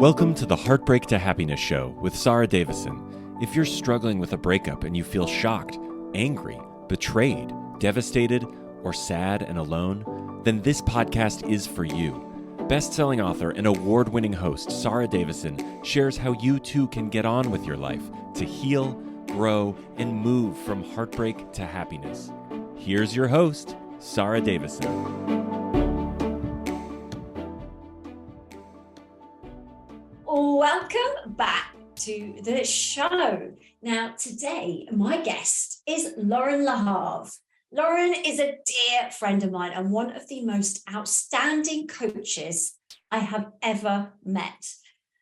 Welcome to the Heartbreak to Happiness Show with Sara Davison. If you're struggling with a breakup and you feel shocked, angry, betrayed, devastated, or sad and alone, then this podcast is for you. Best-selling author and award-winning host Sara Davison shares how you too can get on with your life to heal, grow, and move from heartbreak to happiness. Here's your host, Sara Davison. Welcome back to the show. Now, today, my guest is Loren Lahav. Loren is a dear friend of mine and one of the most outstanding coaches I have ever met.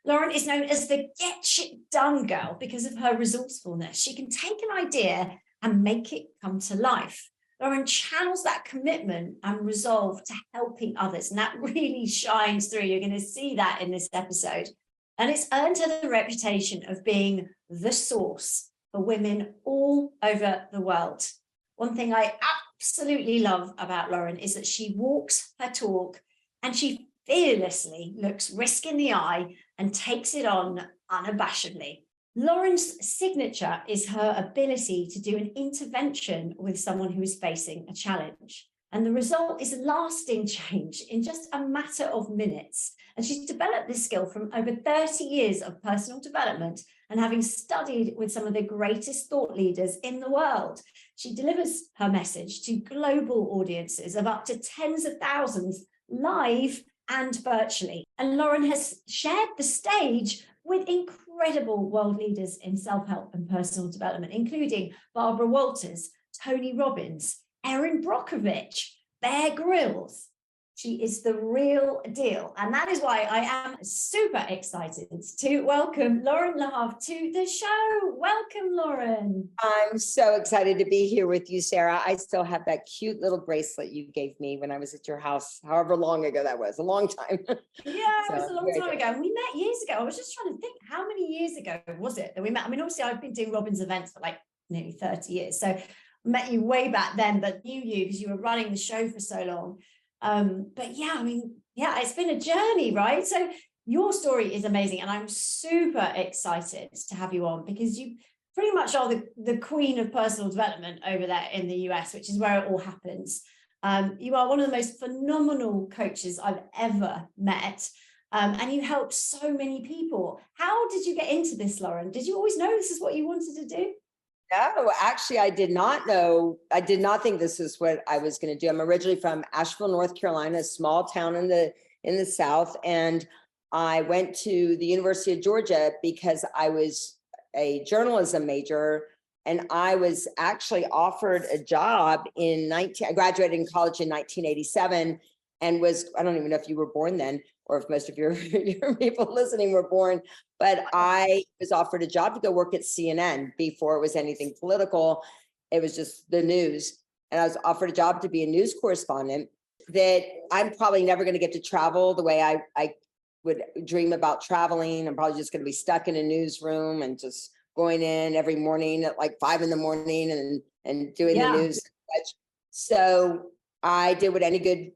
Loren is known as the get shit done girl because of her resourcefulness. She can take an idea and make it come to life. Loren channels that commitment and resolve to helping others, and that really shines through. You're going to see that in this episode. And it's earned her the reputation of being the source for women all over the world. One thing I absolutely love about Loren is that she walks her talk and she fearlessly looks risk in the eye and takes it on unabashedly. Loren's signature is her ability to do an intervention with someone who is facing a challenge. And the result is lasting change in just a matter of minutes. And she's developed this skill from over 30 years of personal development and having studied with some of the greatest thought leaders in the world. She delivers her message to global audiences of up to tens of thousands, live and virtually. And Loren has shared the stage with incredible world leaders in self-help and personal development, including Barbara Walters, Tony Robbins, Erin Brockovich, Bear Grylls. She is the real deal. And that is why I am super excited to welcome Loren Lahav to the show. Welcome, Loren. I'm so excited to be here with you, Sara. I still have that cute little bracelet you gave me when I was at your house, however long ago that was, a long time. Yeah, it was a long time ago. We met years ago. I was just trying to think, how many years ago was it that we met? I mean, obviously, I've been doing Robin's events for like nearly 30 years. So I met you way back then, but knew you because you were running the show for so long. But yeah, I mean, yeah, it's been a journey, right? So your story is amazing. And I'm super excited to have you on because you pretty much are the queen of personal development over there in the US, which is where it all happens. You are one of the most phenomenal coaches I've ever met. And you help so many people. How did you get into this, Loren? Did you always know this is what you wanted to do? No, actually, I did not know. I did not think this is what I was going to do. I'm originally from Asheville, North Carolina, a small town in the South. And I went to the University of Georgia because I was a journalism major. And I was actually offered a job I graduated in college in 1987 and I don't even know if you were born then, or if most of your people listening were born, but I was offered a job to go work at CNN before it was anything political. It was just the news. And I was offered a job to be a news correspondent that I'm probably never going to get to travel the way I would dream about traveling. I'm probably just going to be stuck in a newsroom and just going in every morning at like 5 a.m. and doing the news. So I did what any good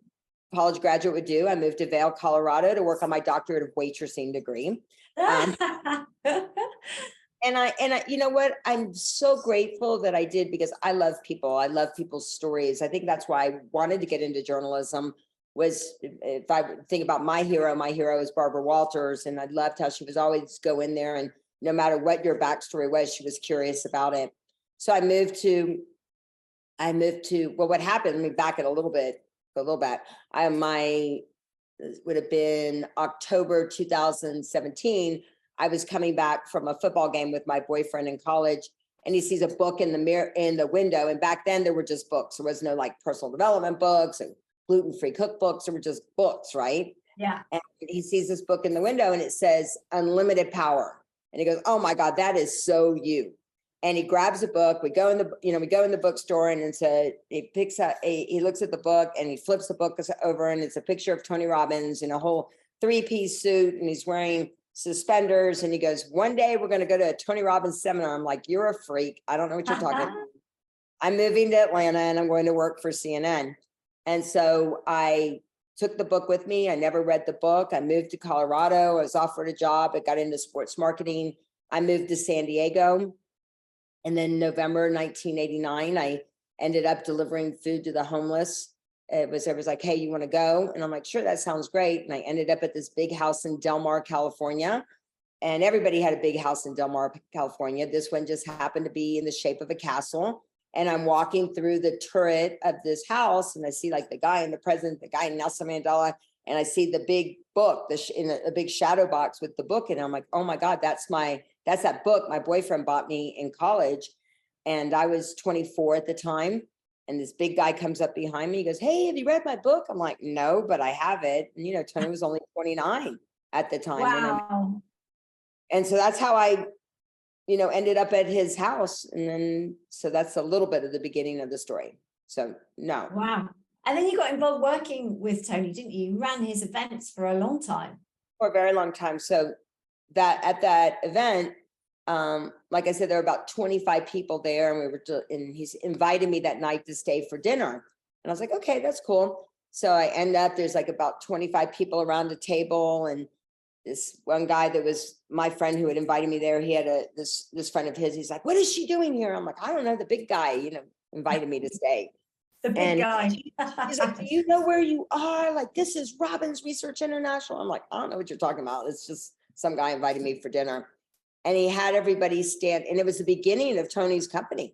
college graduate would do. I moved to Vail, Colorado to work on my doctorate of waitressing degree. And I, you know what? I'm so grateful that I did because I love people. I love people's stories. I think that's why I wanted to get into journalism was if I think about my hero is Barbara Walters. And I loved how she was always go in there and no matter what your backstory was, she was curious about it. So I moved to, well, what happened, let me back it a little bit. Would have been October 2017. I was coming back from a football game with my boyfriend in college, and he sees a book in the mirror in the window. And back then there were just books. There was no like personal development books and gluten-free cookbooks. There were just books, right? Yeah. And he sees this book in the window and it says unlimited power. And he goes, "Oh my God, that is so you." And he grabs a book. We go in the bookstore and he looks at the book and he flips the book over and it's a picture of Tony Robbins in a whole 3-piece suit and he's wearing suspenders. And he goes, "One day we're going to go to a Tony Robbins seminar." I'm like, "You're a freak. I don't know what you're talking about. I'm moving to Atlanta and I'm going to work for CNN." And so I took the book with me. I never read the book. I moved to Colorado. I was offered a job. I got into sports marketing. I moved to San Diego. And then November 1989, I ended up delivering food to the homeless. It was like, hey, you want to go? And I'm like, sure, that sounds great. And I ended up at this big house in Del Mar, California. And everybody had a big house in Del Mar, California. This one just happened to be in the shape of a castle. And I'm walking through the turret of this house, and I see like the guy and the president, the guy Nelson Mandela, and I see the big book, in a big shadow box with the book. And I'm like, oh my God, that's that book my boyfriend bought me in college. And I was 24 at the time. And this big guy comes up behind me. He goes, hey, have you read my book? I'm like, no, but I have it. And, Tony was only 29 at the time. Wow. And so that's how I, ended up at his house. And then, so that's a little bit of the beginning of the story. So no. Wow. And then you got involved working with Tony, didn't you? You ran his events for a long time. For a very long time. So that at that event, like I said, there were about 25 people there, and he's invited me that night to stay for dinner. And I was like, okay, that's cool. So I end up, there's like about 25 people around the table. And this one guy that was my friend who had invited me there, he had this friend of his, he's like, what is she doing here? I'm like, I don't know, the big guy, invited me to stay. The big guy. He's like, do you know where you are? Like, this is Robbins Research International. I'm like, I don't know what you're talking about. It's just some guy invited me for dinner. And he had everybody stand, and it was the beginning of Tony's company.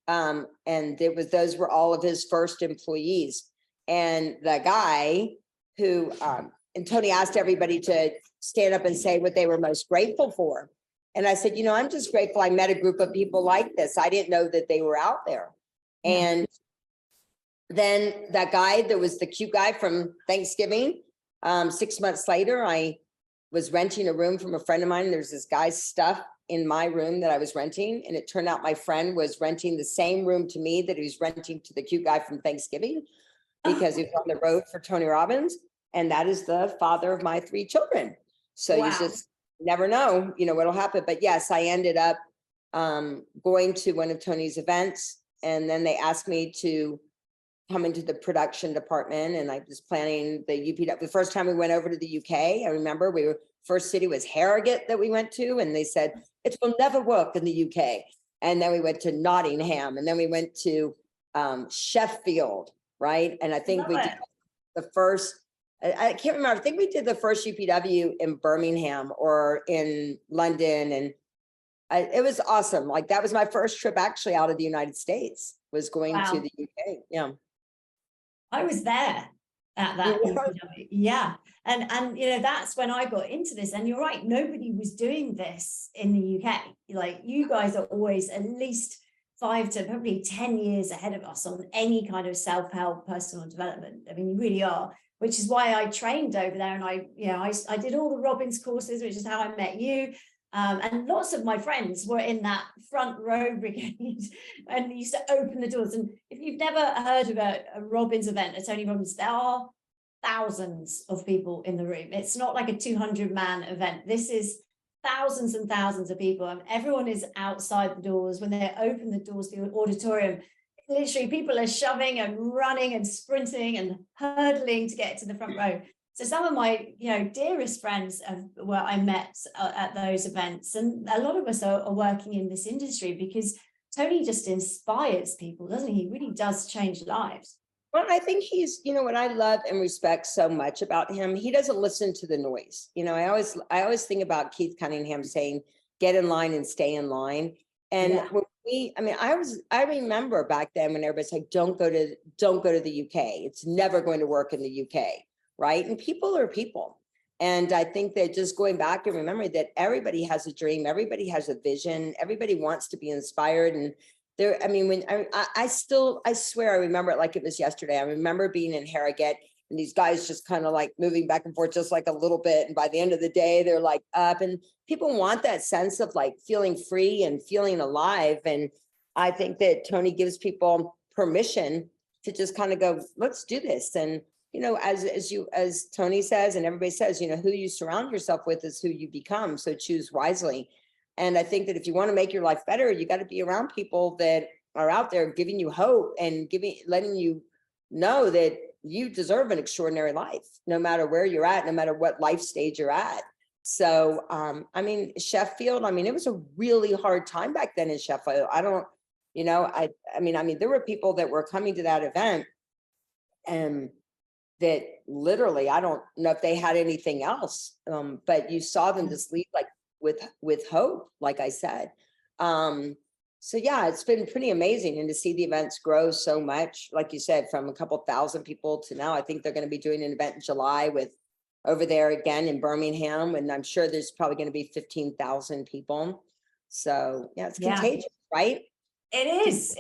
And those were all of his first employees. And the guy who, and Tony asked everybody to stand up and say what they were most grateful for. And I said, I'm just grateful I met a group of people like this. I didn't know that they were out there. Yeah. And then that guy, that was the cute guy from Thanksgiving. 6 months later, I was renting a room from a friend of mine. There's this guy's stuff in my room that I was renting. And it turned out my friend was renting the same room to me that he was renting to the cute guy from Thanksgiving, because he was on the road for Tony Robbins. And that is the father of my 3 children. So wow. You just never know, what'll happen. But yes, I ended up going to one of Tony's events. And then they asked me to come into the production department, and I was planning the UPW. The first time we went over to the UK, I remember first city was Harrogate that we went to, and they said, it will never work in the UK. And then we went to Nottingham, and then we went to Sheffield, right? And I think we did the first, I can't remember, I think we did the first UPW in Birmingham or in London. And it was awesome. Like, that was my first trip actually out of the United States, was going to the UK. Yeah. I was there at that. Yeah. And that's when I got into this. And you're right, nobody was doing this in the UK. Like, you guys are always at least 5 to probably 10 years ahead of us on any kind of self-help, personal development. I mean, you really are, which is why I trained over there. And I did all the Robbins courses, which is how I met you. And lots of my friends were in that front row brigade and used to open the doors. And if you've never heard of a Robbins event, a Tony Robbins, there are thousands of people in the room. It's not like a 200-man event. This is thousands and thousands of people. And everyone is outside the doors. When they open the doors to the auditorium, literally people are shoving and running and sprinting and hurdling to get to the front row. So some of my, dearest friends where I met at those events, and a lot of us are working in this industry because Tony just inspires people, doesn't he? He really does change lives. Well, I think he's, what I love and respect so much about him, he doesn't listen to the noise. I always think about Keith Cunningham saying, get in line and stay in line. And when I remember back then when everybody said, don't go to the UK. It's never going to work in the UK. Right. And people are people. And I think that just going back and remembering that everybody has a dream, everybody has a vision, everybody wants to be inspired. And when I swear I remember it like it was yesterday. I remember being in Harrogate and these guys just kind of like moving back and forth just like a little bit. And by the end of the day, they're like up, and people want that sense of like feeling free and feeling alive. And I think that Tony gives people permission to just kind of go, let's do this. And as Tony says, and everybody says, who you surround yourself with is who you become. So choose wisely. And I think that if you want to make your life better, you got to be around people that are out there giving you hope and letting you know that, you deserve an extraordinary life, no matter where you're at, no matter what life stage you're at. So, I mean, Sheffield, I mean, it was a really hard time back then in Sheffield. I don't, you know, I mean, there were people that were coming to that event and that literally, I don't know if they had anything else, but you saw them just leave like with hope, like I said. So yeah, it's been pretty amazing. And to see the events grow so much, like you said, from a couple thousand people to now, I think they're going to be doing an event in July with over there again in Birmingham. And I'm sure there's probably going to be 15,000 people. So yeah, it's contagious, right? It is.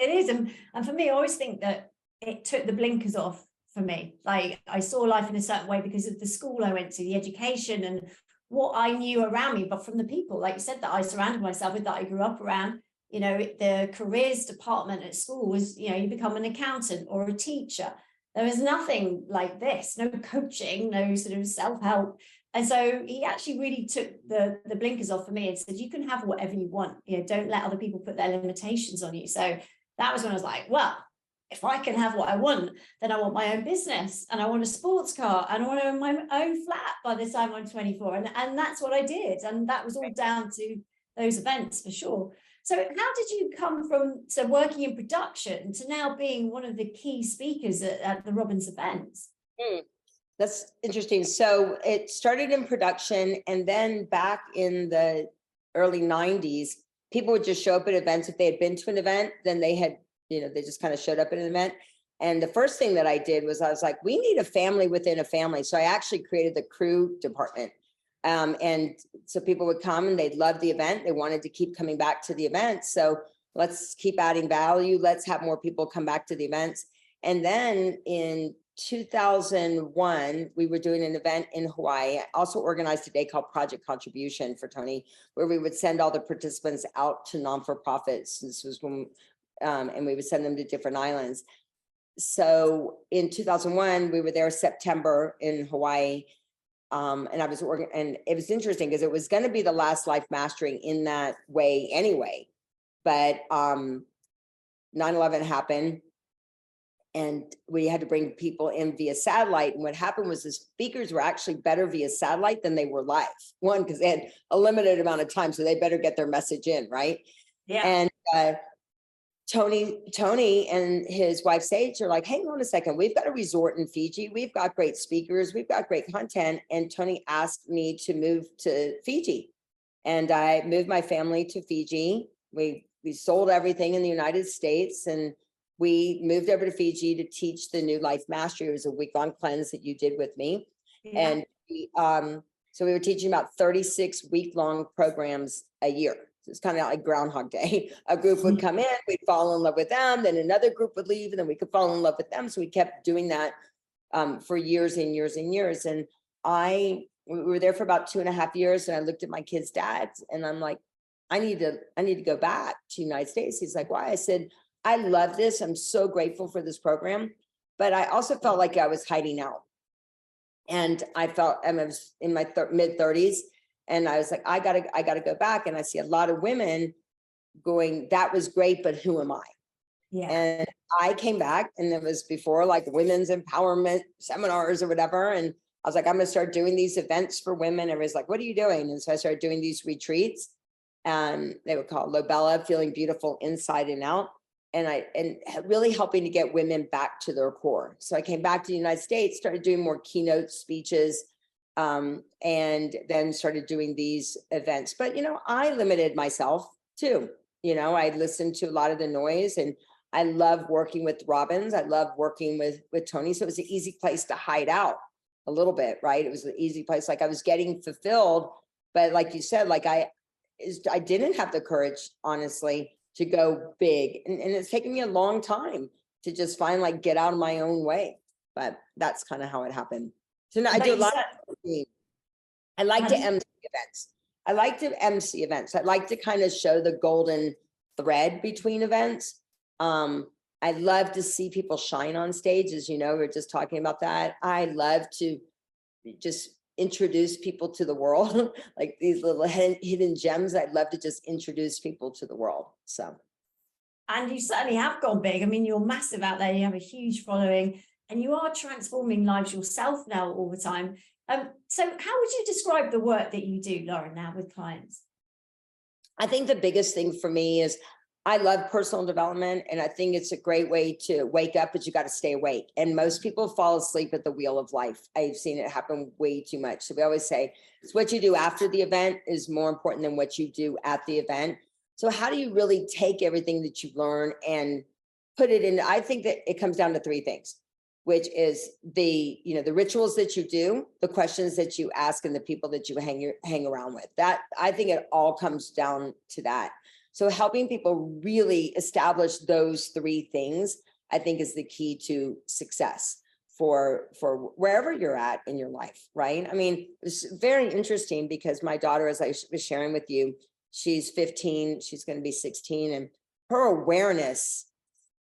And for me, I always think that it took the blinkers off for me. Like I saw life in a certain way because of the school I went to, the education and what I knew around me, but from the people, like you said, that I surrounded myself with, that I grew up around. You know, the careers department at school was, you know, you become an accountant or a teacher. There was nothing like this, no coaching, no sort of self-help. And so he actually really took the blinkers off for me and said, you can have whatever you want. You know, don't let other people put their limitations on you. So that was when I was like, well, if I can have what I want, then I want my own business and I want a sports car and I want to own my own flat by the time I'm 24. And that's what I did. And that was all down to those events for sure. So how did you come from working in production to now being one of the key speakers at the Robbins events? That's interesting. So it started in production, and then back in the early 90s, people would just show up at events. If they had been to an event, then they had, you know, they just kind of showed up at an event. And the first thing that I did was I was like, we need a family within a family. So I actually created the crew department. And so people would come and they'd love the event. They wanted to keep coming back to the event. So let's keep adding value. Let's have more people come back to the events. And then in 2001, we were doing an event in Hawaii. I also organized a day called Project Contribution for Tony, where we would send all the participants out to non-for-profits. This was when, and we would send them to different islands. So in 2001, we were there September in Hawaii. And I was working, and it was interesting because it was going to be the last life mastering in that way anyway. But 9/11 happened and we had to bring people in via satellite. And what happened was the speakers were actually better via satellite than they were live. One, because they had a limited amount of time, so they better get their message in, right? Yeah. And Tony and his wife Sage are like, hang on a second, we've got a resort in Fiji. We've got great speakers. We've got great content. And Tony asked me to move to Fiji. And I moved my family to Fiji. We sold everything in the United States and we moved over to Fiji to teach the New Life Mastery. It was a week-long cleanse that you did with me. Yeah. And so we were teaching about 36 week-long programs a year. It's kind of like Groundhog Day. A group would come in, we'd fall in love with them, then another group would leave, and then we could fall in love with them. So we kept doing that for years and years and years. And we were there for about 2.5 years, and I looked at my kids' dads, and I'm like, I need to go back to the United States. He's like, why? I said, I love this. I'm so grateful for this program, but I also felt like I was hiding out, and I was in my mid 30s. And I was like, I gotta go back. And I see a lot of women going, that was great, but who am I? Yeah. And I came back, and it was before like women's empowerment seminars or whatever. And I was like, I'm gonna start doing these events for women. Everybody's like, what are you doing? And so I started doing these retreats, and they were called Lobella, Feeling Beautiful Inside and Out. And really helping to get women back to their core. So I came back to the United States, started doing more keynote speeches, and then started doing these events. But, you know, I limited myself too. You know, I listened to a lot of the noise, and I love working with Robbins. I love working with Tony. So it was an easy place to hide out a little bit, right? It was an easy place. Like I was getting fulfilled, but like you said, like I didn't have the courage, honestly, to go big. And it's taken me a long time to just like get out of my own way. But that's kind of how it happened. So now I do a lot of, I like to MC events. I like to kind of show the golden thread between events. I love to see people shine on stage. As you know, we were just talking about that. I love to just introduce people to the world, like these little hidden gems. I'd love to just introduce people to the world. So. And you certainly have gone big. I mean, you're massive out there. You have a huge following. and you are transforming lives yourself now all the time. So how would you describe the work that you do, Loren, now with clients? I think the biggest thing for me is I love personal development, and I think it's a great way to wake up, but you got to stay awake. And most people fall asleep at the wheel of life. I've seen it happen way too much. So we always say it's what you do after the event is more important than what you do at the event. So how do you really take everything that you learn and put it in? I think that it comes down to three things, which is the rituals that you do, the questions that you ask, and the people that you hang around with. That, I think it all comes down to that. So helping people really establish those three things, I think, is the key to success for wherever you're at in your life, right? I mean, it's very interesting because my daughter, as I was sharing with you, she's 15, she's going to be 16, and her awareness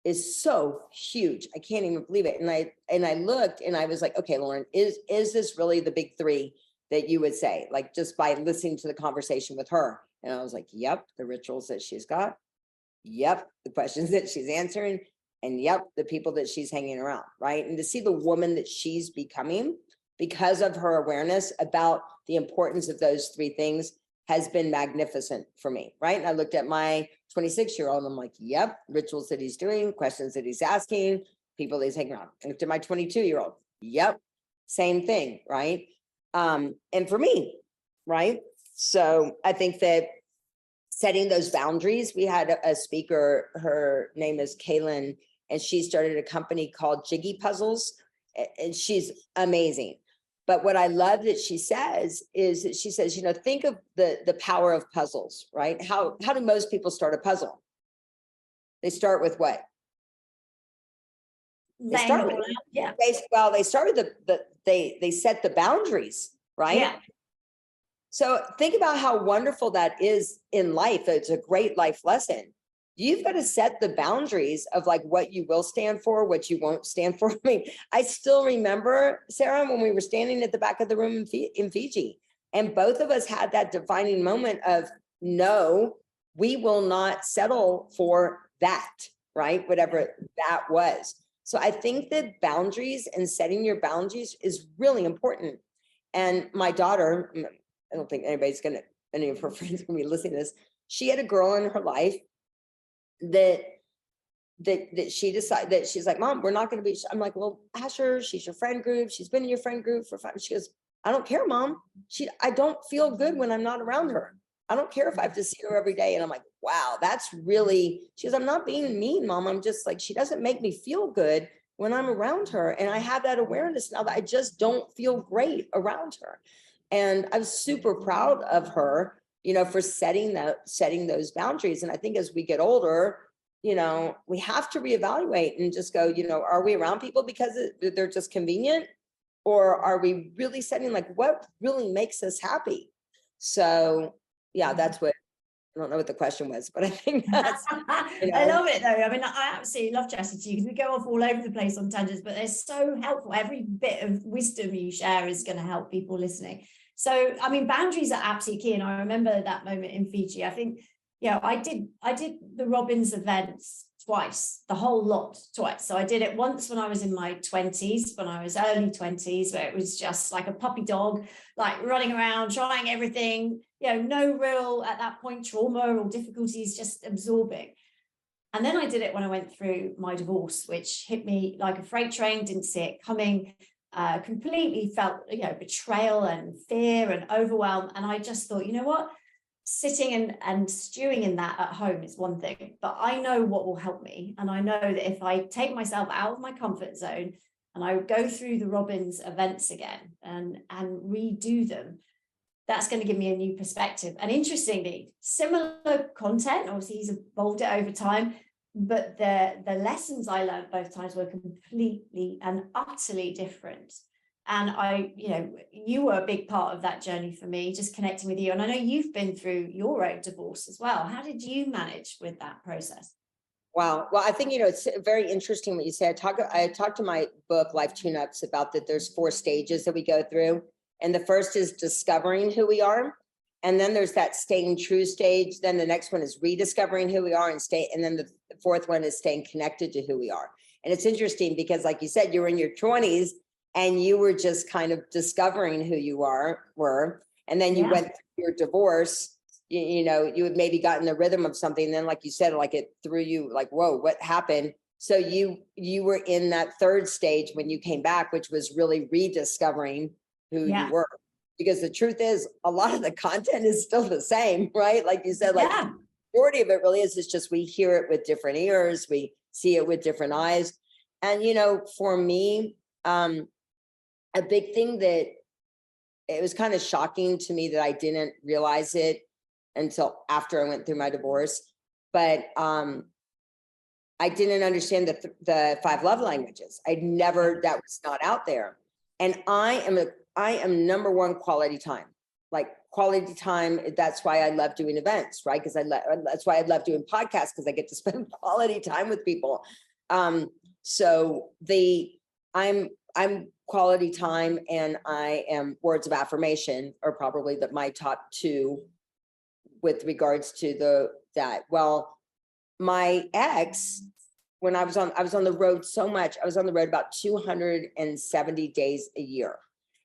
is so huge. I can't even believe it. And I looked and I was like, okay, Loren, is this really the big three that you would say, like, just by listening to the conversation with her? And I was like, yep, the rituals that she's got. Yep, the questions that she's answering. And yep, the people that she's hanging around, right? And to see the woman that she's becoming because of her awareness about the importance of those three things has been magnificent for me, right? And I looked at my 26-year-old and I'm like, yep, rituals that he's doing, questions that he's asking, people that he's hanging around. I looked at my 22-year-old, yep, same thing, right? And for me, right? So I think that setting those boundaries, we had a speaker, her name is Kaylin, and she started a company called Jiggy Puzzles, and she's amazing. But what I love that she says is that she says, think of the power of puzzles, right? How do most people start a puzzle? They start with what? They start with, yeah. They start with they set the boundaries, right? Yeah. So think about how wonderful that is in life. It's a great life lesson. You've got to set the boundaries of like what you will stand for, what you won't stand for. I mean, I still remember, Sara, when we were standing at the back of the room in Fiji, and both of us had that defining moment of, no, we will not settle for that, right? Whatever that was. So I think that boundaries and setting your boundaries is really important. And my daughter, I don't think any of her friends are going to be listening to this. She had a girl in her life that she decided that she's like, Mom, we're not going to be. I'm like, well, Asher, she's your friend group. She's been in your friend group for 5. She goes, I don't care, Mom. I don't feel good when I'm not around her. I don't care if I have to see her every day. And I'm like, wow, that's really, she goes, I'm not being mean, Mom. I'm just like, she doesn't make me feel good when I'm around her. And I have that awareness now that I just don't feel great around her. And I was super proud of her, for setting those boundaries. And I think as we get older, we have to reevaluate and just go, are we around people because they're just convenient? Or are we really setting like what really makes us happy? So yeah, that's what, I don't know what the question was, but I think that's, I love it though. I mean, I absolutely love chatting to you because we go off all over the place on tangents, but they're so helpful. Every bit of wisdom you share is going to help people listening. So, I mean, boundaries are absolutely key. And I remember that moment in Fiji. I think, I did the Robbins events twice, the whole lot twice. So I did it once when I was in my 20s, when I was early 20s, where it was just like a puppy dog, like running around, trying everything, no real, at that point, trauma or difficulties, just absorbing. And then I did it when I went through my divorce, which hit me like a freight train, didn't see it coming. Completely felt, betrayal and fear and overwhelm. And I just thought, you know what? Sitting and stewing in that at home is one thing, but I know what will help me. And I know that if I take myself out of my comfort zone and I go through the Robbins events again and redo them, that's going to give me a new perspective. And interestingly, similar content, obviously he's evolved it over time, but the lessons I learned both times were completely and utterly different. And you were a big part of that journey for me, just connecting with you. And I know you've been through your own divorce as well. How did you manage with that process? Wow. Well, I think, it's very interesting what you say. I talked to my book, Life Tune-Ups, about that there's 4 stages that we go through. And the first is discovering who we are. And then there's that staying true stage. Then the next one is rediscovering who we are and then the 4th one is staying connected to who we are. And it's interesting because, like you said, you were in your 20s and you were just kind of discovering who you were. And then you went through your divorce, you know, you had maybe gotten the rhythm of something. And then, like you said, like it threw you like, whoa, what happened? So you were in that third stage when you came back, which was really rediscovering who you were. Because the truth is, a lot of the content is still the same, right? Like you said, like the majority of it really is, it's just we hear it with different ears, we see it with different eyes. And, you know, for me, a big thing that it was kind of shocking to me that I didn't realize it until after I went through my divorce. But I didn't understand the 5 love languages. That was not out there. And I am number one quality time, like quality time. That's why I love doing events, right? Because that's why I love doing podcasts, because I get to spend quality time with people. So I'm quality time, and I am words of affirmation are probably my top 2 with regards to that. Well, my ex, when I was on the road so much, I was on the road about 270 days a year.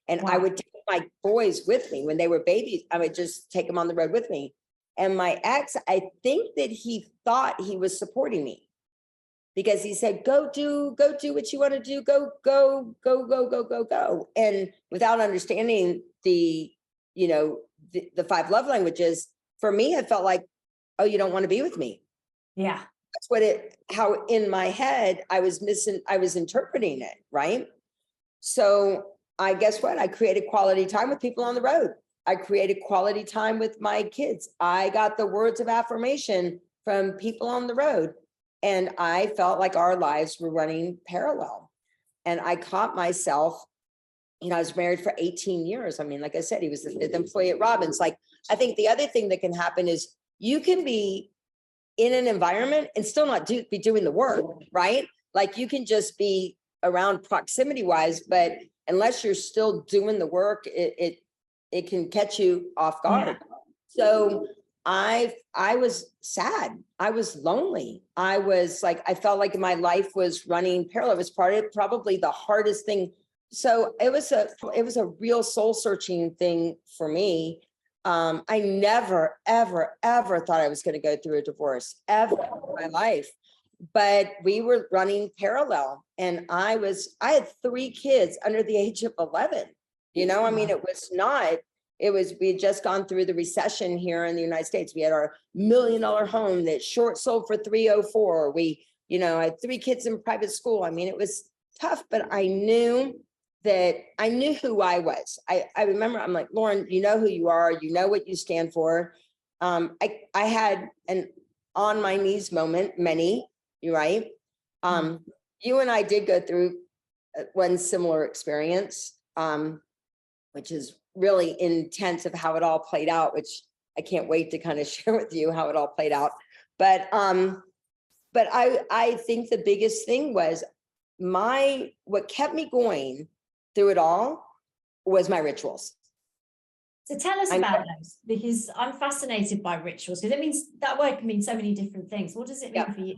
And I would take my boys with me when they were babies. I would just take them on the road with me. And my ex, I think that he thought he was supporting me, because he said, go do what you want to do. Go. And without understanding the 5 love languages, for me, it felt like, oh, you don't want to be with me. Yeah. That's how in my head I was interpreting it, right? So guess what? I created quality time with people on the road. I created quality time with my kids. I got the words of affirmation from people on the road. And I felt like our lives were running parallel. And I caught myself, I was married for 18 years. I mean, like I said, he was the 5th employee at Robbins. Like, I think the other thing that can happen is you can be in an environment and still not be doing the work, right? Like you can just be around proximity wise, but unless you're still doing the work, it can catch you off guard. Yeah. So I was sad. I was lonely. I was like, I felt like my life was running parallel. It was probably the hardest thing. So it was a real soul searching thing for me. I never, ever, ever thought I was going to go through a divorce ever in my life, but we were running parallel, and I had 3 kids under the age of 11. I mean, we had just gone through the recession here in the United States. We had our $1 million home that short sold for 304. I had 3 kids in private school. I mean, it was tough, but I knew who I was. I remember, I'm like, Loren, you know who you are, you know what you stand for. I had an on my knees moment, you're right. You and I did go through one similar experience, which is really intense of how it all played out, which I can't wait to kind of share with you how it all played out. But I think the biggest thing was what kept me going through it all was my rituals. So tell us about those, because I'm fascinated by rituals, because that word can mean so many different things. What does it mean for you?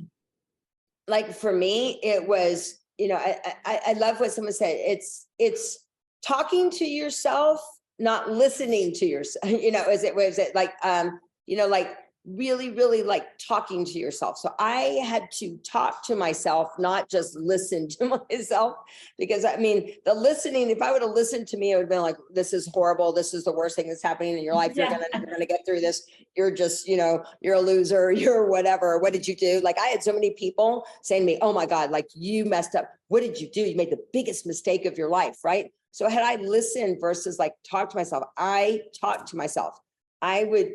Like for me, it was, I love what someone said. It's talking to yourself, not listening to yourself. Was it like, like really, really like talking to yourself. So I had to talk to myself, not just listen to myself, because I mean, the listening, if I would have listened to me, it would have been like, this is horrible. This is the worst thing that's happening in your life. You're going to get through this. You're just, you're a loser. You're whatever. What did you do? Like I had so many people saying to me, oh my God, like you messed up. What did you do? You made the biggest mistake of your life. Right. So had I listened versus like talk to myself, I talked to myself. I would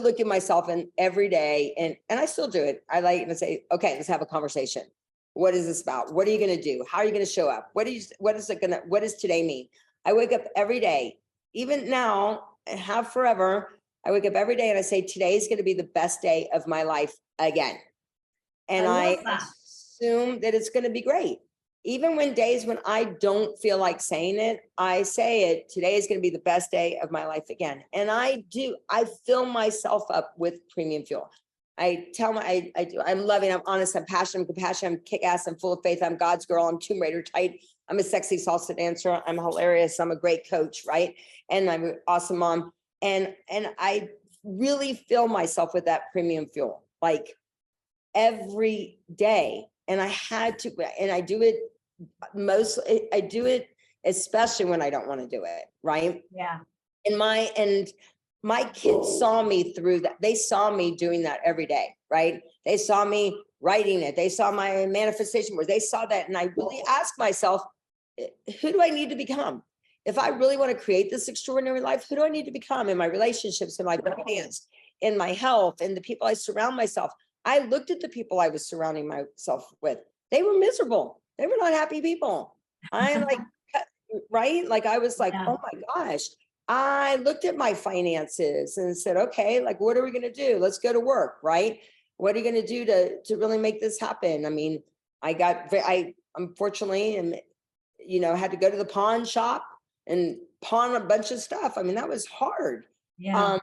look at myself and every day, and I still do it. I like to say, okay, let's have a conversation. What is this about? What are you going to do? How are you going to show up? What does today mean? I wake up every day, even now and have forever. I wake up every day and I say, today is going to be the best day of my life again. And I assume that it's going to be great. Even when days when I don't feel like saying it, I say it, today is going to be the best day of my life again. And I fill myself up with premium fuel. I tell my, I do, I'm loving, I'm honest, I'm passionate, I'm compassionate, I'm kick-ass, I'm full of faith, I'm God's girl, I'm Tomb Raider tight, I'm a sexy salsa dancer, I'm hilarious, I'm a great coach, right? And I'm an awesome mom. And I really fill myself with that premium fuel, like every day. And I had to, and I do it mostly, I do it especially when I don't want to do it, right? Yeah. And my kids saw me through that. They saw me doing that every day, right? They saw me writing it. They saw my manifestation work. They saw that. And I really asked myself, who do I need to become? If I really want to create this extraordinary life, who do I need to become in my relationships, in my finance, in my health, in the people I surround myself? I looked at the people I was surrounding myself with. They were miserable. They were not happy people. I'm like, right? Like, I was like, oh my gosh. I looked at my finances and said, okay, like, what are we going to do? Let's go to work, right? What are you going to do to really make this happen? I mean, I unfortunately, and had to go to the pawn shop and pawn a bunch of stuff. I mean, that was hard. Yeah.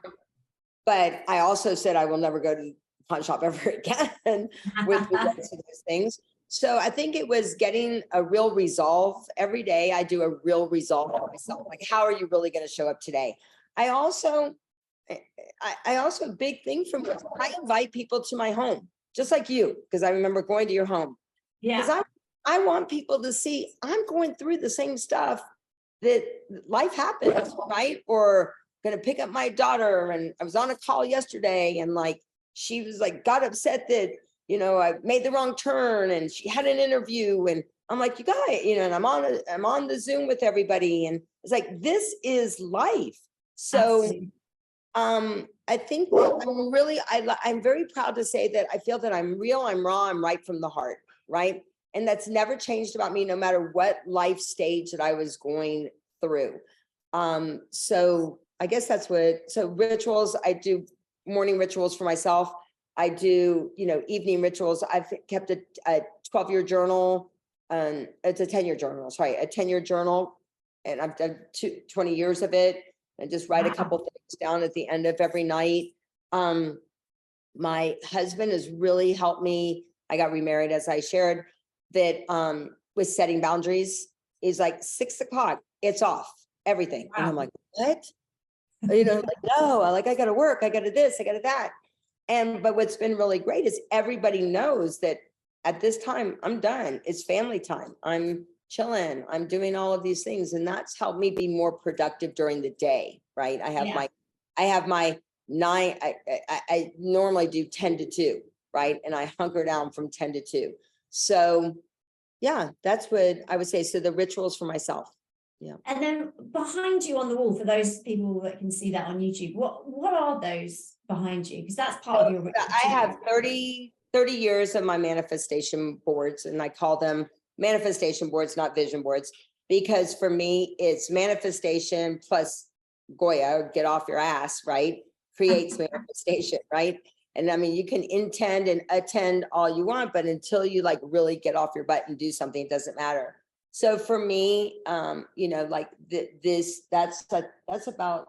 But I also said, I will never go to the pawn shop ever again with regards to those things. So I think it was getting a real resolve. Every day I do a real resolve for myself. Like, how are you really going to show up today? I also, a big thing for me, I invite people to my home, just like you, because I remember going to your home. Yeah. Because I want people to see I'm going through the same stuff that life happens, right? Or going to pick up my daughter. And I was on a call yesterday and like, she was like, got upset that, I made the wrong turn and she had an interview and I'm like, you guys, and I'm on the Zoom with everybody. And it's like, this is life. So, Absolutely. I think I'm very proud to say that I feel that I'm real, I'm raw, I'm right from the heart, right? And that's never changed about me, no matter what life stage that I was going through. So I guess so rituals, I do morning rituals for myself. I do, evening rituals. I've kept a 12-year journal. It's a 10-year journal, sorry, a 10-year journal. And I've done 20 years of it. And just write a couple things down at the end of every night. My husband has really helped me. I got remarried, as I shared, that with setting boundaries. Is like 6 o'clock, it's off, everything. And I'm like, what? Like, no, I got to work. I got to this, I got to that. But what's been really great is everybody knows that at this time, I'm done. It's family time. I'm chilling. I'm doing all of these things. And that's helped me be more productive during the day, right? I have my 9, I normally do 10 to 2, right? And I hunker down from 10 to 2. So yeah, that's what I would say. So the rituals for myself. Yeah. And then behind you on the wall, for those people that can see that on YouTube, what are those behind you? Because that's part of your ritual. I have 30 years of my manifestation boards, and I call them manifestation boards, not vision boards, because for me, it's manifestation plus Goya, get off your ass, right? Creates manifestation, right? And I mean, you can intend and attend all you want, but until you like really get off your butt and do something, it doesn't matter. So for me, like that's about,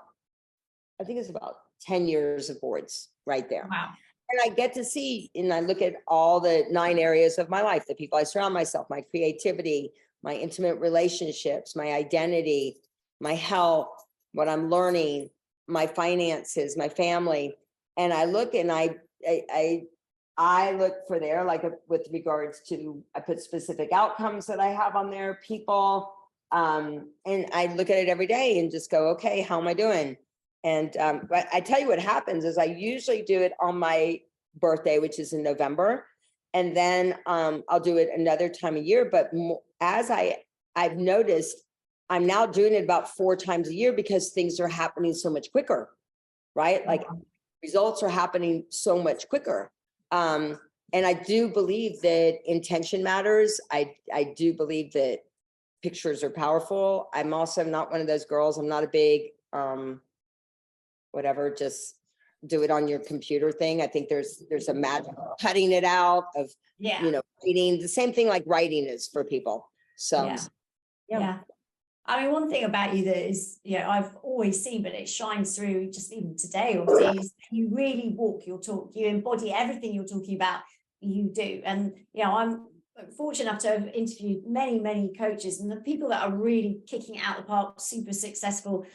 I think it's about 10 years of boards right there. Wow. And I get to see, and I look at all the 9 areas of my life, the people I surround myself, my creativity, my intimate relationships, my identity, my health, what I'm learning, my finances, my family. And I look and I look for there, like with regards to, I put specific outcomes that I have on there, people, and I look at it every day and just go, okay, how am I doing? And but I tell you what happens is I usually do it on my birthday, which is in November. And then I'll do it another time a year. But as I've noticed, I'm now doing it about 4 times a year because things are happening so much quicker, right? Like results are happening so much quicker. And I do believe that intention matters. I do believe that pictures are powerful. I'm also not one of those girls. I'm not a big, whatever, just do it on your computer thing. I think there's a magic cutting it out of, reading the same thing like writing is for people. So, yeah. I mean, one thing about you that is, I've always seen, but it shines through just even today, obviously, is you really walk your talk. You embody everything you're talking about, you do. And, I'm fortunate enough to have interviewed many, many coaches, and the people that are really kicking it out of the park, super successful,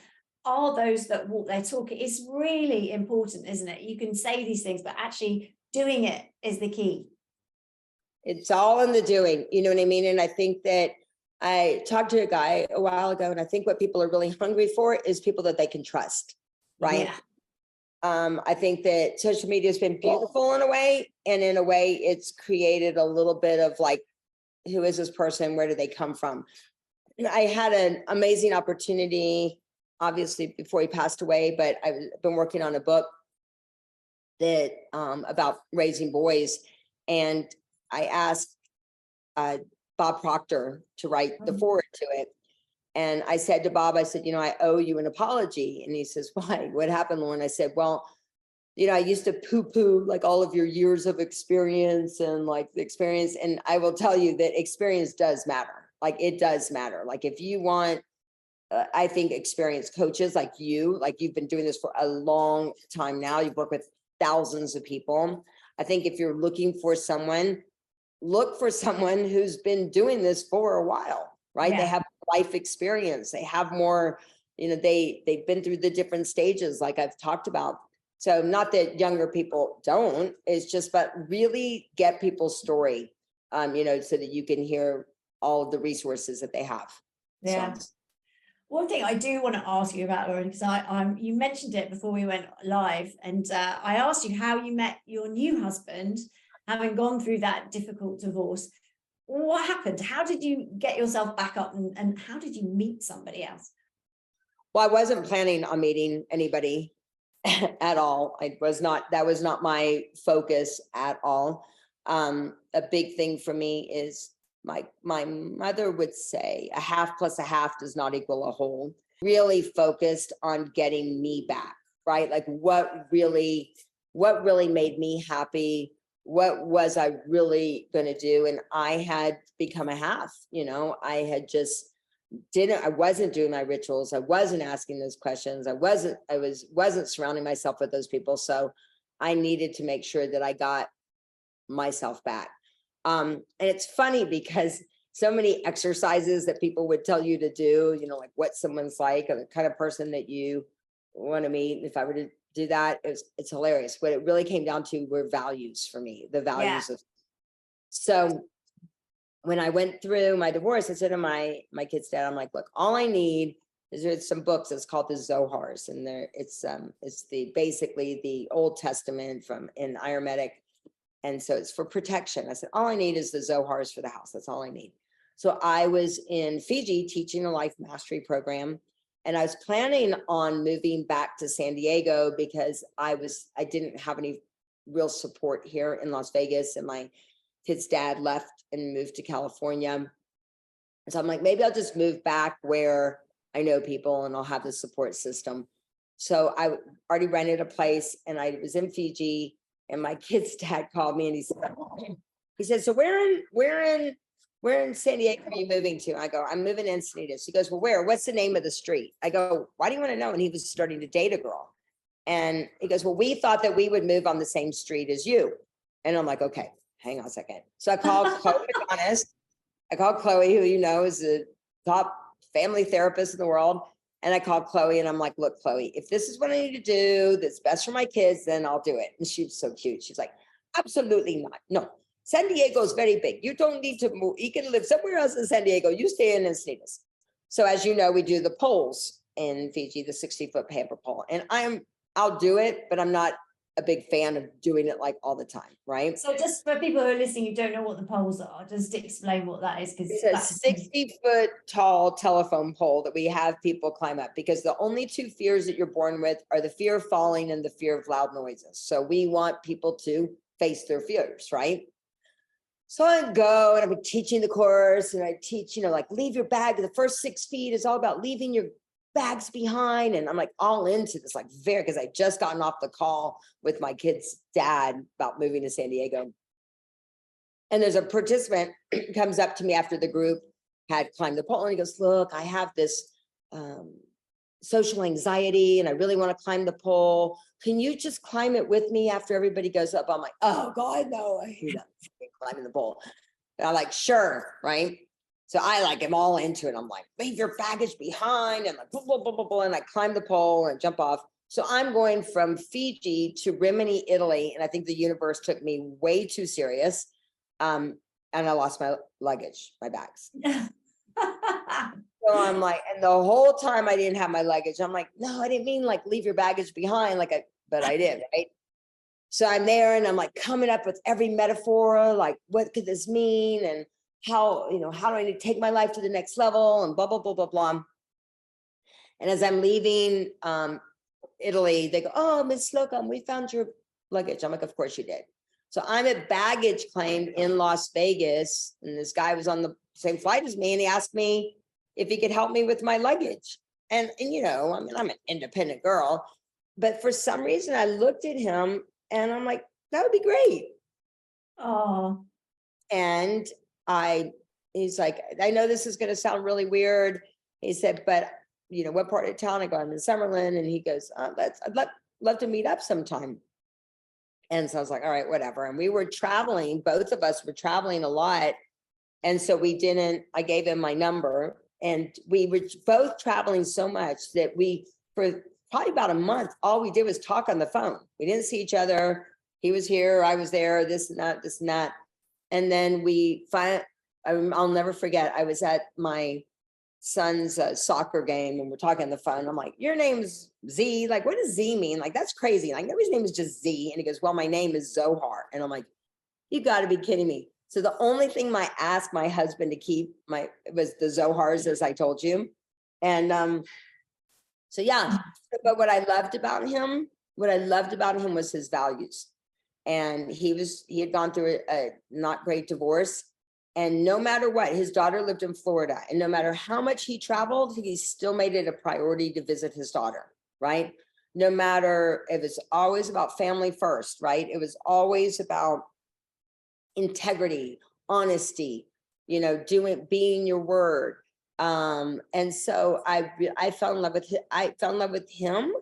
are those that walk their talk. It's really important, isn't it? You can say these things, but actually doing it is the key. It's all in the doing, you know what I mean? And I think that I talked to a guy a while ago, and I think what people are really hungry for is people that they can trust, right? Yeah. I think that social media has been beautiful in a way, and in a way it's created a little bit of like, who is this person? Where do they come from? And I had an amazing opportunity, obviously before he passed away, but I've been working on a book that about raising boys. And I asked Bob Proctor to write the foreword to it. And I said to Bob, I said, I owe you an apology. And he says, why? What happened, Loren? I said, well, I used to poo-poo like all of your years of experience and like the experience. And I will tell you that experience does matter. Like it does matter. Like if you want, I think experienced coaches like you've been doing this for a long time now. You've worked with thousands of people. I think if you're looking for someone, look for someone who's been doing this for a while, right? Yeah. They have life experience. They have more, they've been through the different stages like I've talked about. So not that younger people don't, it's just, but really get people's story, so that you can hear all of the resources that they have. Yeah. So. One thing I do want to ask you about, Loren, because you mentioned it before we went live, and I asked you how you met your new husband, having gone through that difficult divorce. What happened? How did you get yourself back up, and how did you meet somebody else? Well, I wasn't planning on meeting anybody at all. That was not my focus at all. A big thing for me is my mother would say a half plus a half does not equal a whole. Really focused on getting me back, right? Like what really made me happy? What was I really going to do? And I had become a half, I had just I wasn't doing my rituals. I wasn't asking those questions. I wasn't surrounding myself with those people. So I needed to make sure that I got myself back. And it's funny because so many exercises that people would tell you to do, like what someone's like, or the kind of person that you want to meet. If I were to do that, it's hilarious. What it really came down to were values for me, the values of. So when I went through my divorce, I said to my kid's dad, I'm like, look, all I need is there's some books. It's called the Zohars, and it's basically the Old Testament in Ayurvedic. And so it's for protection. I said, all I need is the Zohars for the house. That's all I need. So I was in Fiji teaching a life mastery program, and I was planning on moving back to San Diego because I didn't have any real support here in Las Vegas, and my kid's dad left and moved to California. So I'm like, maybe I'll just move back where I know people and I'll have the support system. So I already rented a place, and I was in Fiji. And my kid's dad called me and he said, so where in San Diego are you moving to? I go, I'm moving to Encinitas. He goes, well, where? What's the name of the street? I go, why do you want to know? And he was starting to date a girl. And he goes, well, we thought that we would move on the same street as you. And I'm like, okay, hang on a second. So I called Chloe McConaughey. I called Chloe, who is the top family therapist in the world. And I called Chloe and I'm like, look, Chloe, if this is what I need to do, that's best for my kids, then I'll do it. And she was so cute. She's like, absolutely not. No, San Diego is very big. You don't need to move. You can live somewhere else in San Diego. You stay in Encinitas. So as you know, we do the poles in Fiji, the 60-foot paper pole. And I'll do it, but I'm not a big fan of doing it like all the time, right? So just for people who are listening who don't know what the poles are, just explain what that is. It's a 60-foot tall telephone pole that we have people climb up, because the only two fears that you're born with are the fear of falling and the fear of loud noises. So we want people to face their fears, right? So I go and I'm teaching the course, and I teach, like leave your bag. The first 6 feet is all about leaving your bags behind. And I'm like all into this, like because I just gotten off the call with my kid's dad about moving to San Diego. And there's a participant comes up to me after the group, had climbed the pole, and he goes, look, I have this social anxiety and I really want to climb the pole. Can you just climb it with me after everybody goes up? I'm like, oh God, no, I hate climbing the pole. And I'm like, sure, right? So I like am all into it. I'm like, leave your baggage behind, and like blah, blah, blah, blah, blah, and I climb the pole and jump off. So I'm going from Fiji to Rimini, Italy, and I think the universe took me way too serious. And I lost my luggage, my bags. So I'm like, and the whole time I didn't have my luggage. I'm like, no, I didn't mean like leave your baggage behind, but I did, right? So I'm there and I'm like coming up with every metaphor, like what could this mean? And how do I need to take my life to the next level and blah, blah, blah, blah, blah. And as I'm leaving Italy, they go, oh, Miss Slocum, we found your luggage. I'm like, of course you did. So I'm at baggage claim in Las Vegas, and this guy was on the same flight as me, and he asked me if he could help me with my luggage. And I mean, I'm an independent girl, but for some reason I looked at him and I'm like, that would be great. Oh. And he's like, I know this is going to sound really weird. He said, but what part of town? I go, I'm in Summerlin. And he goes, I'd love to meet up sometime. And so I was like, all right, whatever. And we were traveling, both of us were traveling a lot. And so I gave him my number, and we were both traveling so much that for probably about a month, all we did was talk on the phone. We didn't see each other. He was here, I was there, this and that, this and that. And then I'll never forget, I was at my son's soccer game, and we're talking on the phone. I'm like, your name's Z. Like, what does Z mean? Like, that's crazy. Like, nobody's name is just Z. And he goes, well, my name is Zohar. And I'm like, you got to be kidding me. So the only thing I asked my husband to keep was the Zohars, as I told you. And so, yeah, but what I loved about him was his values. And he had gone through a not great divorce. And no matter what, his daughter lived in Florida, and no matter how much he traveled, he still made it a priority to visit his daughter, right? No matter, it was always about family first, right? It was always about integrity, honesty, being your word. And so I fell in love with him,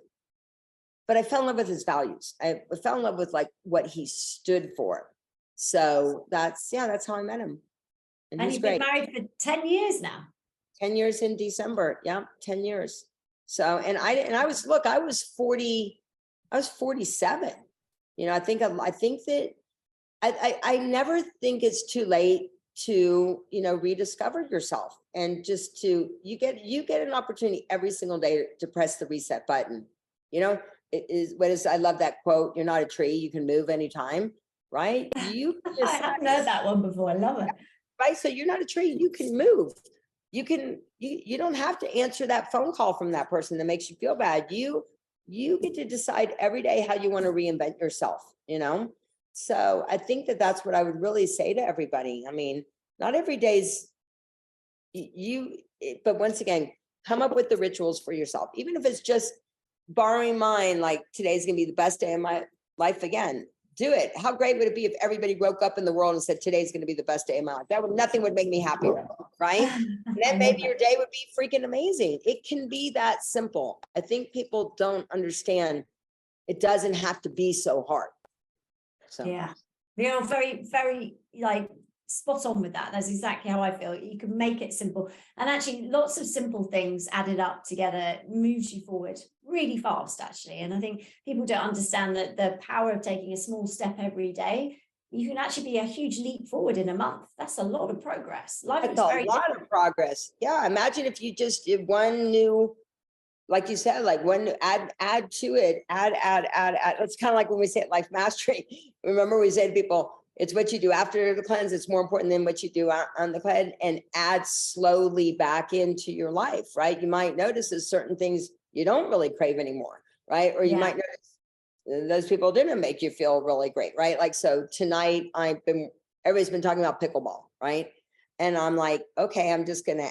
but I fell in love with his values. I fell in love with like what he stood for. So that's how I met him. And you've been married for 10 years now. 10 years in December. Yeah, 10 years. So, I was 47. I think that I never think it's too late to, rediscover yourself, and just you get an opportunity every single day to press the reset button. I love that quote, you're not a tree, you can move anytime, right? I haven't heard that one before. I love it. Right. So you're not a tree, you can move. You don't have to answer that phone call from that person that makes you feel bad. You get to decide every day how you want to reinvent yourself, So I think that that's what I would really say to everybody. I mean, not every day's but once again, come up with the rituals for yourself, even if it's just borrowing mine, like today's going to be the best day of my life again. Do it. How great would it be if everybody woke up in the world and said, today's going to be the best day of my life? Nothing would make me happier, right? And then maybe your day would be freaking amazing. It can be that simple. I think people don't understand it doesn't have to be so hard. So yeah, very, very spot on with that. That's exactly how I feel. You can make it simple, and actually lots of simple things added up together moves you forward really fast, actually. And I think people don't understand that the power of taking a small step every day. You can actually be a huge leap forward in a month. That's a lot of progress. That's a lot of progress. Yeah, imagine if you just did one new, like you said, like one add to it, add. It's kind of like when we say life mastery. Remember, we say to people, it's what you do after the cleanse. It's more important than what you do on the cleanse, and add slowly back into your life, right? You might notice there's certain things you don't really crave anymore, right? Or you might notice those people didn't make you feel really great, right? Like, so tonight everybody's been talking about pickleball, right? And I'm like, okay, I'm gonna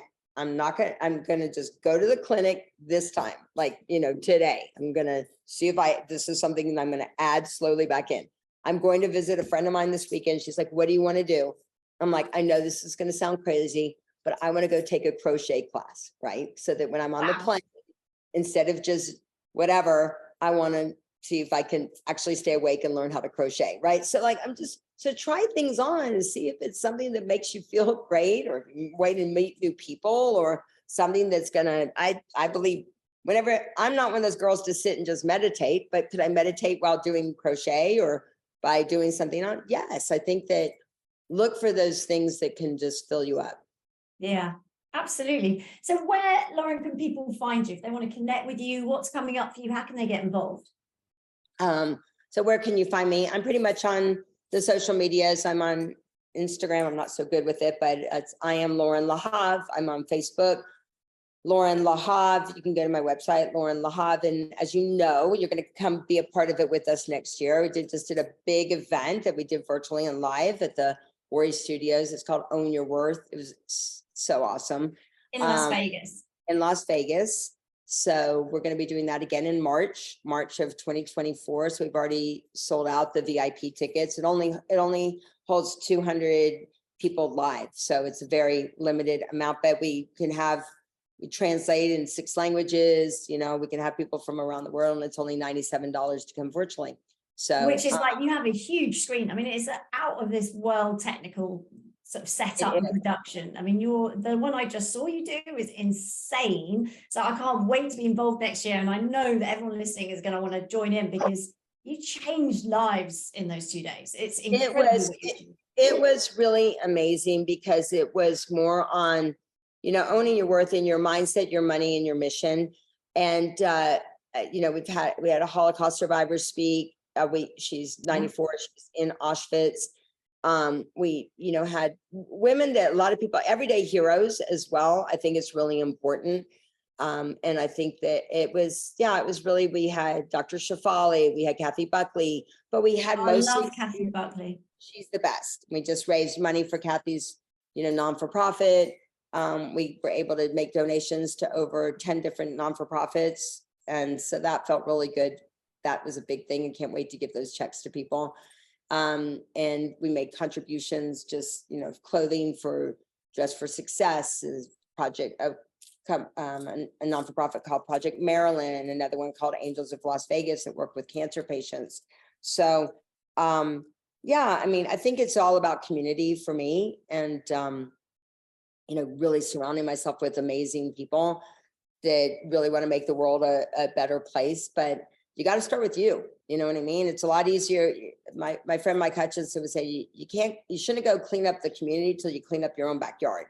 just go to the clinic this time, today. I'm gonna see if this is something that I'm gonna add slowly back in. I'm going to visit a friend of mine this weekend. She's like, what do you want to do? I'm like, I know this is going to sound crazy, but I want to go take a crochet class, right? So that when I'm on the plane, instead of just whatever, I want to see if I can actually stay awake and learn how to crochet, right? So like, so try things on and see if it's something that makes you feel great, or way to meet new people, or something that's gonna, I believe whenever, I'm not one of those girls to sit and just meditate, but could I meditate while doing crochet or by doing something on? Yes, I think that look for those things that can just fill you up. Yeah, absolutely. So where, Loren, can people find you if they want to connect with you? What's coming up for you? How can they get involved? So where can you find me? I'm pretty much on the social medias. I'm on Instagram. I'm not so good with it, but I am Loren Lahav. I'm on Facebook, Loren Lahav. You can go to my website, Loren Lahav. And as you know, you're going to come be a part of it with us next year. We just did a big event that we did virtually and live at the Worry Studios. It's called Own Your Worth. It was so awesome. In Las Vegas. In Las Vegas. So we're going to be doing that again in March of 2024. So we've already sold out the VIP tickets. It only holds 200 people live. So it's a very limited amount, but we translate in 6 languages. You know, we can have people from around the world, and it's only $97 to come virtually. So, which is like, you have a huge screen. I mean, it's out of this world technical sort of setup and production. I mean, the one I just saw you do is insane. So I can't wait to be involved next year. And I know that everyone listening is going to want to join in, because you changed lives in those 2 days. It's incredible. It was really amazing, because it was more on, you know, owning your worth and your mindset, your money, and your mission. And, you know, we had a Holocaust survivor speak. She's 94. She's in Auschwitz. We, you know, had women that a lot of people, everyday heroes as well. I think it's really important. And I think that it was really, we had Dr. Shafali, we had Kathy Buckley, but we had mostly. I love Kathy Buckley. She's the best. We just raised money for Kathy's, you know, non-for-profit. We were able to make donations to over 10 different non-for-profits. And so that felt really good. That was a big thing, and can't wait to give those checks to people. And we made contributions, just, you know, clothing for Dress for Success is project of a non-for-profit called Project Maryland, another one called Angels of Las Vegas that work with cancer patients. So, yeah, I mean, I think it's all about community for me, and, you know, really surrounding myself with amazing people that really want to make the world a better place. But you got to start with you. You know what I mean? It's a lot easier. My friend Mike Hutchinson would say, you shouldn't go clean up the community till you clean up your own backyard.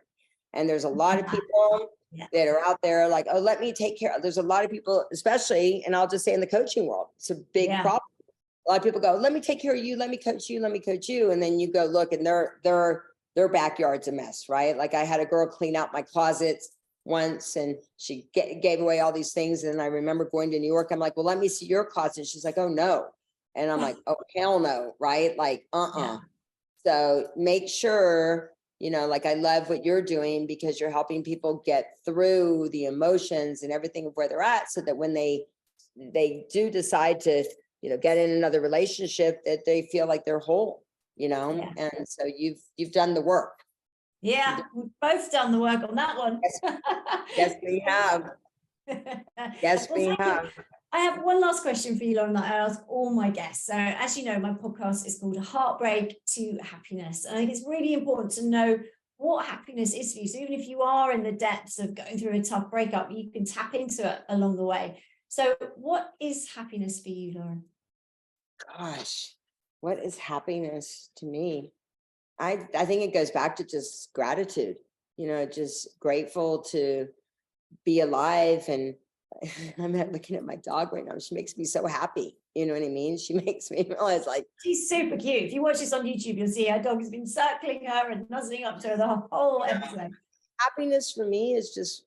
And there's a lot of people that are out there like, oh, let me take care. There's a lot of people, especially, and I'll just say in the coaching world, it's a big problem. A lot of people go, let me take care of you. Let me coach you. Let me coach you. And then you go look, and their backyard's a mess, right? Like, I had a girl clean out my closets once, and she gave away all these things. And I remember going to New York. I'm like, well, let me see your closet. She's like, oh no. And I'm like, oh, hell no. Right. Like, So make sure, you know, like, I love what you're doing, because you're helping people get through the emotions and everything of where they're at, so that when they do decide to, you know, get in another relationship, that they feel like they're whole, you know. And so you've done the work. Yeah, we've both done the work on that one. Yes, we have. Yes, we have. I have one last question for you, Loren, that I ask all my guests. So, as you know, my podcast is called Heartbreak to Happiness. And I think it's really important to know what happiness is for you. So even if you are in the depths of going through a tough breakup, you can tap into it along the way. So what is happiness for you, Loren? Gosh, what is happiness to me? I think it goes back to just gratitude, you know, just grateful to be alive. And I'm looking at my dog right now. She makes me so happy. You know what I mean? She makes me realize, like, she's super cute. If you watch this on YouTube, you'll see her dog has been circling her and nuzzling up to her the whole episode. Happiness for me is just,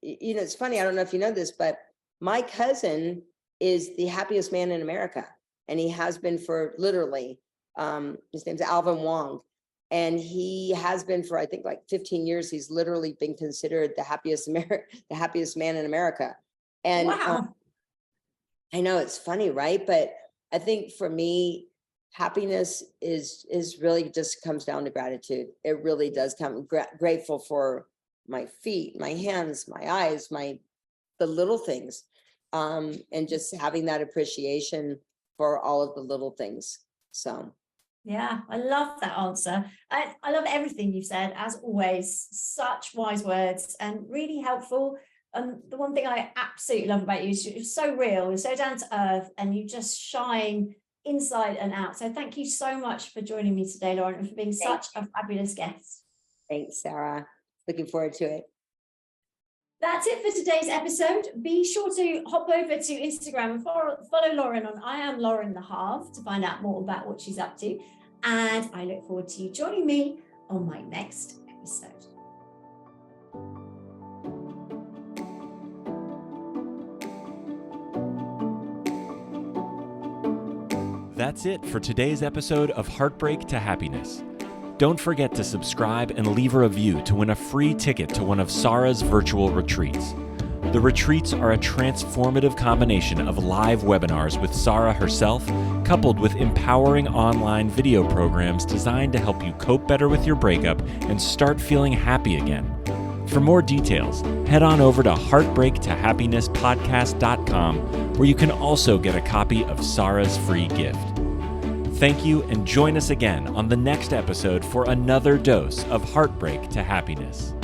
you know, it's funny. I don't know if you know this, but my cousin is the happiest man in America. And he has been for literally, his name's Alvin Wong. And he has been for, I think, like 15 years. He's literally been considered the happiest man in America. And wow. I know it's funny, right? But I think for me, happiness is really just comes down to gratitude. It really does come grateful for my feet, my hands, my eyes, the little things. And just having that appreciation for all of the little things. So. Yeah, I love that answer. I love everything you've said, as always. Such wise words and really helpful. And the one thing I absolutely love about you is you're so real, you're so down to earth, and you just shine inside and out. So thank you so much for joining me today, Loren, and for being such a fabulous guest. Thanks, Sarah. Looking forward to it. That's it for today's episode. Be sure to hop over to Instagram and follow Loren on I am Loren Lahav to find out more about what she's up to. And I look forward to you joining me on my next episode. That's it for today's episode of Heartbreak to Happiness. Don't forget to subscribe and leave a review to win a free ticket to one of Sara's virtual retreats. The retreats are a transformative combination of live webinars with Sara herself, coupled with empowering online video programs designed to help you cope better with your breakup and start feeling happy again. For more details, head on over to heartbreakttohappinesspodcast.com, where you can also get a copy of Sara's free gift. Thank you, and join us again on the next episode for another dose of Heartbreak to Happiness.